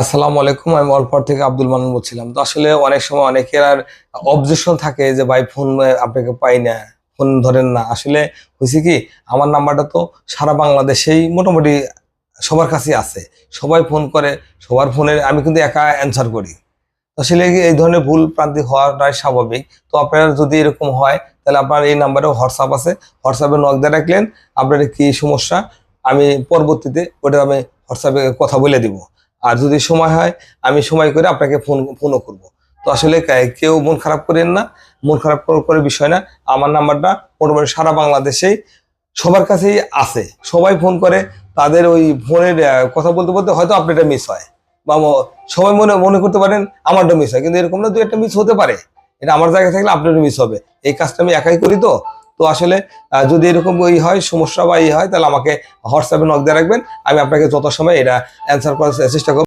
আসসালামু আলাইকুম। আমি অল্পর থেকে আব্দুল মান্নান বলছিলাম। তো আসলে অনেক সময় অনেকের আর অবজেকশন থাকে যে ভাই ফোন আপনাকে পাই না, ফোন ধরেন না। আসলে হয়েছে কি, আমার নাম্বারটা তো সারা বাংলাদেশেই মোটামুটি সবার কাছেই আছে। সবাই ফোন করে, সবার ফোনে আমি কিন্তু একা অ্যান্সার করি। তো আসলে এই ধরনের ভুল প্রান্তিক হওয়াটাই স্বাভাবিক। তো আপনার যদি এরকম হয় তাহলে আপনার এই নাম্বারে হোয়াটসঅ্যাপ আছে, হোয়াটসঅ্যাপে নক দিয়ে রাখলেন আপনার কি সমস্যা, আমি পরবর্তীতে ওটা আমি হোয়াটসঅ্যাপে কথা বলে দিব। আর যদি সময় হয় আমি সময় করে আপনাকে ফোনও করব। তো আসলে কেউ মন খারাপ করেন না, মন খারাপ করে বিষয় না। আমার নাম্বারটা মোটামুটি সারা বাংলাদেশেই সবার কাছেই আছে, সবাই ফোন করে। তাদের ওই ফোনের কথা বলতে বলতে হয়তো আপনার এটা মিস হয় বা সবাই মনে মনে করতে পারেন আমারটা মিস হয়, কিন্তু এরকম না, দুই একটা মিস হতে পারে। এটা আমার জায়গায় থাকলে আপনারও মিস হবে। এই কাজটা আমি একাই করি। তো তো আসলে যদি এরকম হয় সমস্যা বা হয় তাহলে আমাকে হোয়াটসঅ্যাপে নক দিয়ে রাখবেন। আমি আপনাকে যত সময় এটা অ্যান্সার করার চেষ্টা করবো।